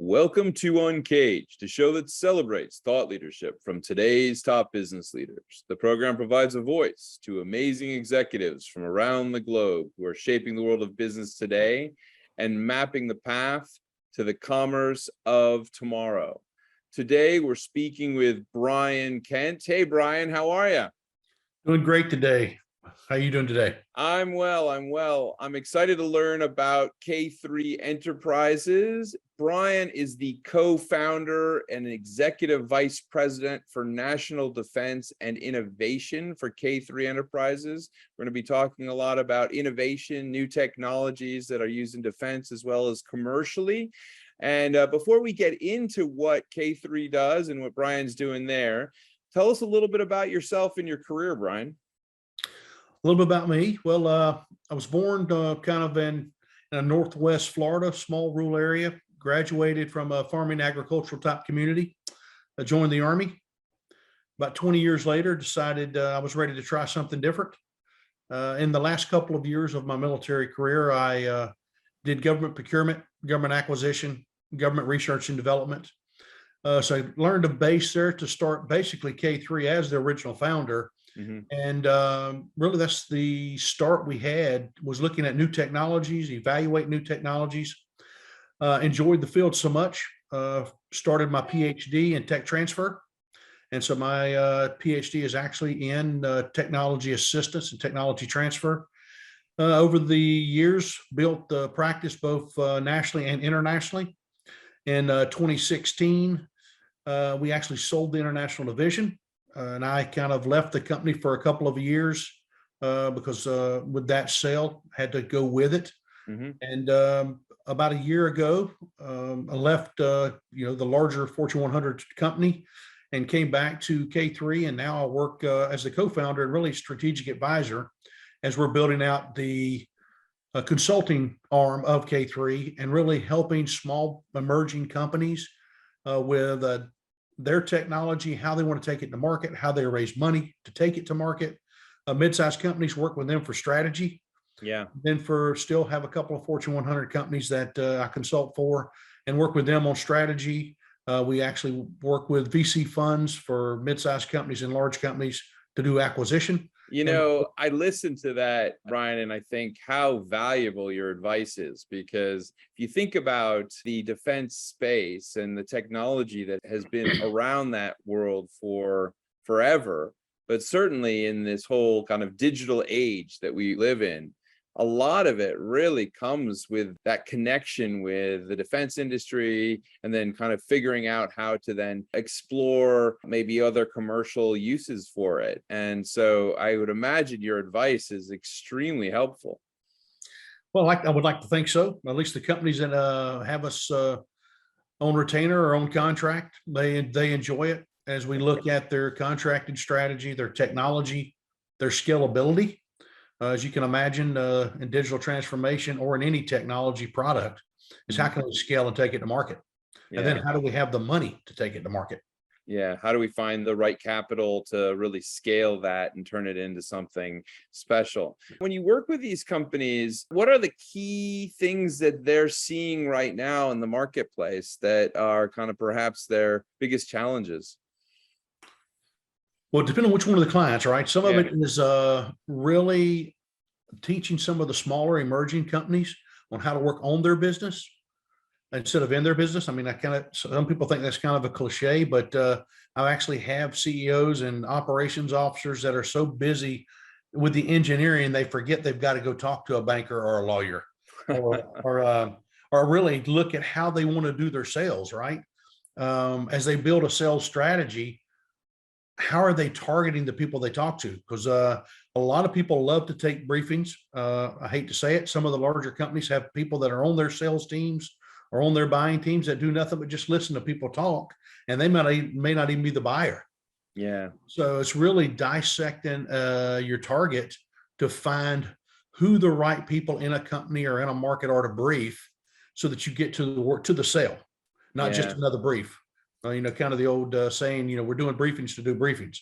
Welcome to UNCAGED, a show that celebrates thought leadership from today's top business leaders. The program provides a voice to amazing executives from around the globe who are shaping the world of business today and mapping the path to the commerce of tomorrow. Today, we're speaking with Brian Kent. Hey, Brian, how are you? Doing great today. How are you doing today? I'm well. I'm excited to learn about K3 Enterprises. Brian is the co-founder and executive vice president for National Defense and Innovation for K3 Enterprises. We're going to be talking a lot about innovation, new technologies that are used in defense as well as commercially. And before we get into what K3 does and what Brian's doing there, tell us a little bit about yourself and your career, Brian. A little bit about me. Well, I was born kind of in a Northwest Florida, small rural area, graduated from a farming agricultural type community. I joined the Army. About 20 years later, decided I was ready to try something different. In the last couple of years of my military career, I did government procurement, government acquisition, government research and development. So I learned a base there to start basically K3 as the original founder. And really that's the start we had, was looking at new technologies, evaluate new technologies. Enjoyed the field so much, started my PhD in tech transfer. And so my PhD is actually in technology assistance and technology transfer. Over the years, built the practice both nationally and internationally. In 2016, we actually sold the international division. And I kind of left the company for a couple of years because with that sale, had to go with it. And about a year ago, I left the larger Fortune 100 company and came back to K3. And now I work as the co-founder and really strategic advisor as we're building out the consulting arm of K3 and really helping small emerging companies with their technology, how they want to take it to market, how they raise money to take it to market. Mid-sized companies, work with them for strategy. Yeah. Then still have a couple of Fortune 100 companies that I consult for and work with them on strategy. We actually work with VC funds for mid-sized companies and large companies to do acquisition. I listened to that, Brian, and I think how valuable your advice is, because if you think about the defense space and the technology that has been around that world for forever, but certainly in this whole kind of digital age that we live in, a lot of it really comes with that connection with the defense industry and then kind of figuring out how to then explore maybe other commercial uses for it. And so I would imagine your advice is extremely helpful. Well, I would like to think so. At least the companies that have us on retainer or on contract, they enjoy it as we look at their contracting strategy, their technology, their scalability. As you can imagine, in digital transformation or in any technology product, is how can we scale and take it to market? And then how do we have the money to take it to market? Yeah. How do we find the right capital to really scale that and turn it into something special? When you work with these companies, what are the key things that they're seeing right now in the marketplace that are kind of perhaps their biggest challenges? Well, depending on which one of the clients, right? Some of it is really teaching some of the smaller emerging companies on how to work on their business instead of in their business. I mean, some people think that's kind of a cliche, but I actually have CEOs and operations officers that are so busy with the engineering, they forget they've got to go talk to a banker or a lawyer or really look at how they want to do their sales, right? As they build a sales strategy, how are they targeting the people they talk to? Because a lot of people love to take briefings. I hate to say it. Some of the larger companies have people that are on their sales teams or on their buying teams that do nothing but just listen to people talk, and they may not even be the buyer. Yeah. So it's really dissecting your target to find who the right people in a company or in a market are to brief, so that you get to the sale, not just another brief. Kind of the old saying, we're doing briefings to do briefings.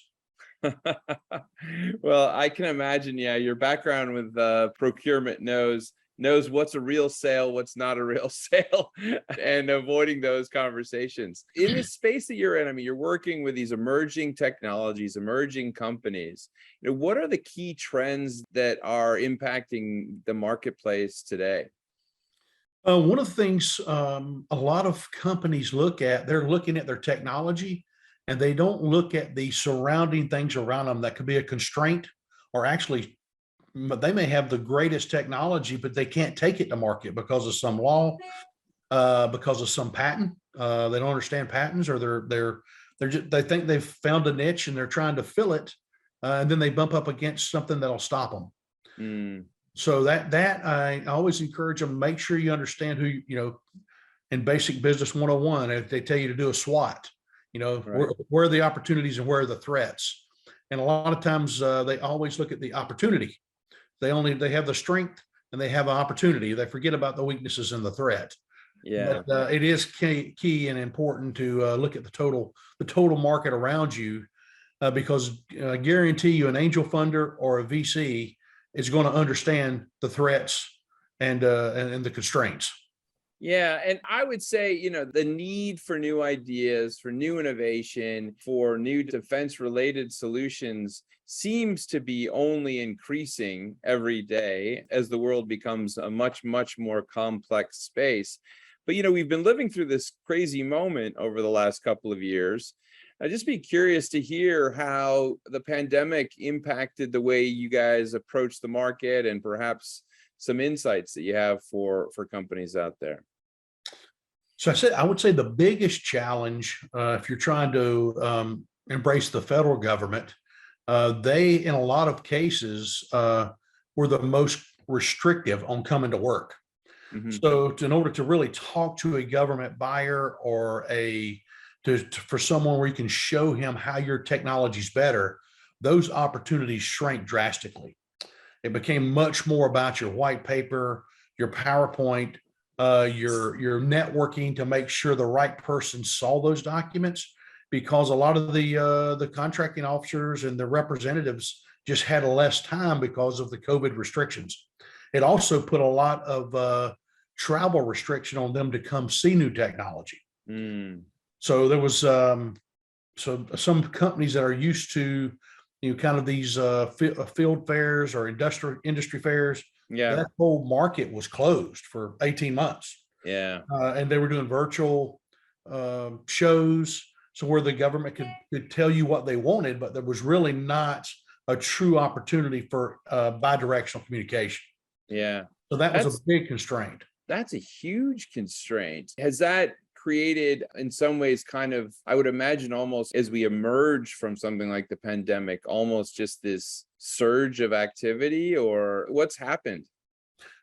Well, I can imagine, your background with procurement knows knows what's a real sale, what's not a real sale, and avoiding those conversations. In the space that you're in, I mean, you're working with these emerging technologies, emerging companies. What are the key trends that are impacting the marketplace today? One of the things a lot of companies look at, they're looking at their technology and they don't look at the surrounding things around them that could be a constraint, or actually they may have the greatest technology, but they can't take it to market because of some law, because of some patent. They don't understand patents, or they think they've found a niche and they're trying to fill it, and then they bump up against something that'll stop them. Mm, So that I always encourage them, make sure you understand who, in basic business 101, if they tell you to do a SWOT, right. where are the opportunities and where are the threats? And a lot of times they always look at the opportunity. They have the strength and they have an opportunity. They forget about the weaknesses and the threat. Yeah. But it is key and important to look at the total market around you, because I guarantee you an angel funder or a VC is going to understand the threats and the constraints. Yeah, and I would say, the need for new ideas, for new innovation, for new defense-related solutions seems to be only increasing every day as the world becomes a much, much more complex space. But, we've been living through this crazy moment over the last couple of years. I'd just be curious to hear how the pandemic impacted the way you guys approach the market, and perhaps some insights that you have for companies out there. So I would say the biggest challenge, if you're trying to embrace the federal government, they, in a lot of cases, were the most restrictive on coming to work. Mhm. So in order to really talk to a government buyer, or for someone where you can show him how your technology is better, those opportunities shrank drastically. It became much more about your white paper, your PowerPoint, your networking to make sure the right person saw those documents, because a lot of the contracting officers and the representatives just had less time because of the COVID restrictions. It also put a lot of travel restriction on them to come see new technology. Mm, So there was so some companies that are used to, kind of these field fairs or industry fairs, yeah, that whole market was closed for 18 months. yeah, And they were doing virtual shows, so where the government could tell you what they wanted, but there was really not a true opportunity for bi-directional communication. yeah. So that was a That's big constraint. that's a huge constraint. Has that created, in some ways, kind of, I would imagine, almost as we emerge from something like the pandemic, almost just this surge of activity, or what's happened?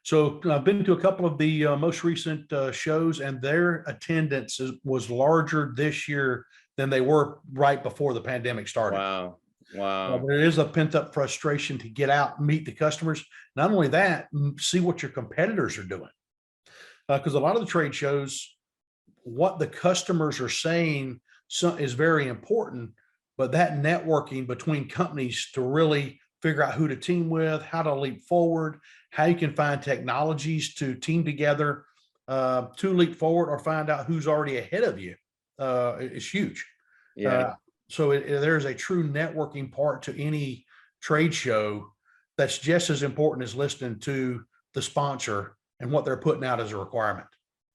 So I've been to a couple of the most recent shows, and their attendance was larger this year than they were right before the pandemic started. Wow. Wow. There is a pent up frustration to get out and meet the customers. Not only that, see what your competitors are doing. Because a lot of the trade shows, what the customers are saying is very important, but that networking between companies to really figure out who to team with, how to leap forward, how you can find technologies to team together to leap forward, or find out who's already ahead of you, is huge. Yeah. Uh, so there's a true networking part to any trade show that's just as important as listening to the sponsor and what they're putting out as a requirement.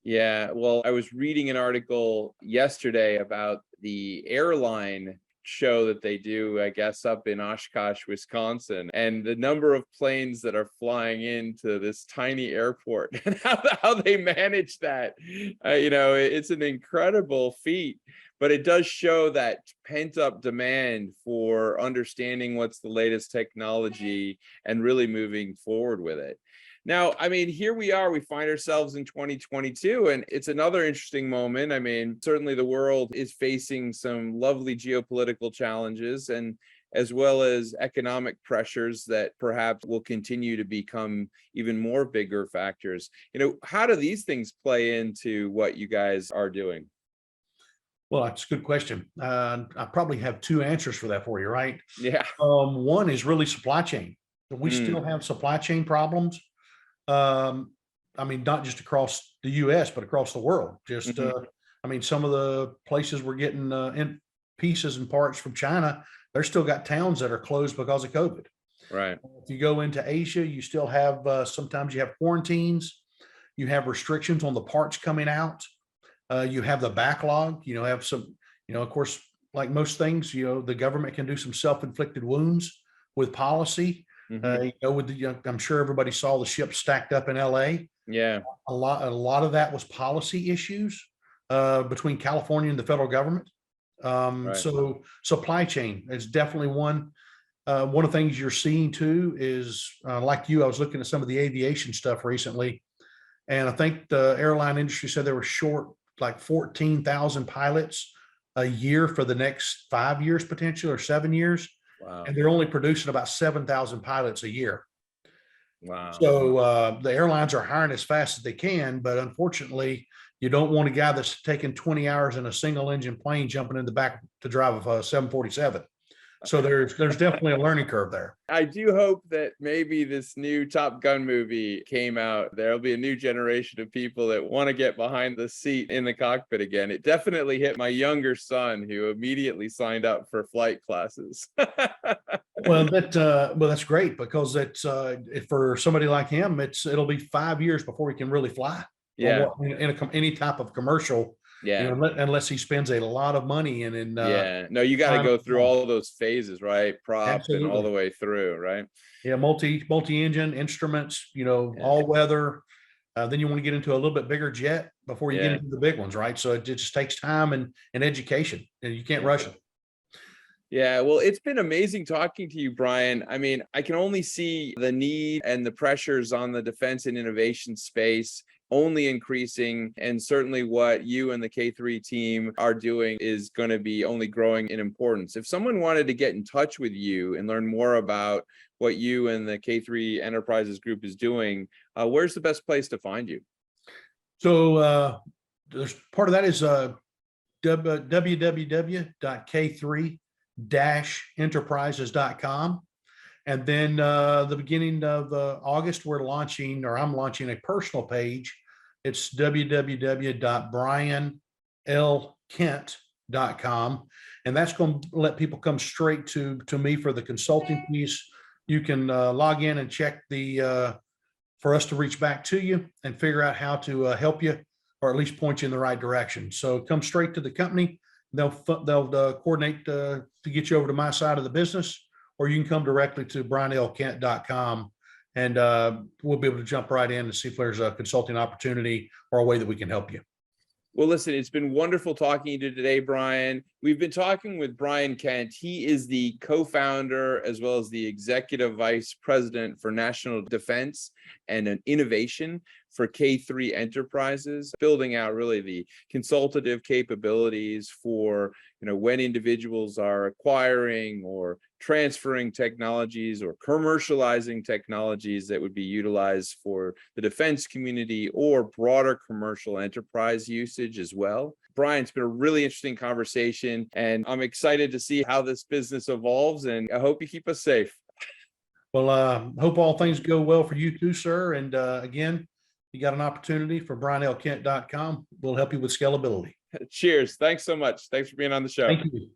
Yeah. Well, I was reading an article yesterday about the airline show that they do, I guess, up in Oshkosh, Wisconsin, and the number of planes that are flying into this tiny airport, and how they manage that. It's an incredible feat, but it does show that pent up demand for understanding what's the latest technology and really moving forward with it. Now, I mean, here we are, we find ourselves in 2022, and it's another interesting moment. I mean, certainly the world is facing some lovely geopolitical challenges, and as well as economic pressures that perhaps will continue to become even more bigger factors. How do these things play into what you guys are doing? Well, that's a good question. I probably have two answers for that for you, right? Yeah. One is really supply chain. We still Mm, have supply chain problems. I mean, not just across the US, but across the world. Just, Mhm. I mean, some of the places we're getting in pieces and parts from China, they're still got towns that are closed because of COVID. Right. If you go into Asia, you still have sometimes you have quarantines, you have restrictions on the parts coming out, you have the backlog, have some, of course, like most things, the government can do some self-inflicted wounds with policy. Mhm. With I'm sure everybody saw the ships stacked up in LA. Yeah. A lot of that was policy issues between California and the federal government. Right. So supply chain is definitely one. One of the things you're seeing too is like you, I was looking at some of the aviation stuff recently, and I think the airline industry said they were short like 14,000 pilots a year for the next 5 years, potentially, or 7 years. Wow. And they're only producing about 7,000 pilots a year. Wow. So the airlines are hiring as fast as they can, but unfortunately, you don't want a guy that's taking 20 hours in a single engine plane jumping in the back to drive a 747. So there's definitely a learning curve there. I do hope that maybe this new Top Gun movie came out. There'll be a new generation of people that want to get behind the seat in the cockpit again. It definitely hit my younger son, who immediately signed up for flight classes. Well, that's great because that's for somebody like him, it'll be 5 years before he can really fly on Yeah. any type of commercial, Yeah. unless he spends a lot of money in Yeah. No, you got to time. go through all those phases, right? Prop and all the Absolutely. way through, right? Yeah, multi-engine instruments, Yeah. all weather. Then you want to get into a little bit bigger jet before you get Yeah. into the big ones, right? So it just takes time and education, and you can't Yeah. rush it. Yeah, well, it's been amazing talking to you, Brian. I mean, I can only see the need and the pressures on the defense and innovation space only increasing. And certainly what you and the K3 team are doing is going to be only growing in importance. If someone wanted to get in touch with you and learn more about what you and the K3 Enterprises Group is doing, where's the best place to find you? So there's part of that is www.k3-enterprises.com. And then the beginning of August, I'm launching a personal page. It's www.brianlkent.com. And that's going to let people come straight to me for the consulting piece. You can log in and check for us to reach back to you and figure out how to help you, or at least point you in the right direction. So come straight to the company. They'll coordinate to get you over to my side of the business, or you can come directly to brianlkent.com, and we'll be able to jump right in and see if there's a consulting opportunity or a way that we can help you. Well, listen, it's been wonderful talking to you today, Brian. We've been talking with Brian Kent. He is the co-founder as well as the executive vice president for national defense and innovation for K3 Enterprises, building out really the consultative capabilities for, when individuals are acquiring or transferring technologies or commercializing technologies that would be utilized for the defense community or broader commercial enterprise usage as well. Brian, it's been a really interesting conversation, and I'm excited to see how this business evolves, and I hope you keep us safe. Well, hope all things go well for you too, sir. And again, you got an opportunity for brianlkent.com. We'll help you with scalability. Cheers. Thanks so much. Thanks for being on the show. Thank you.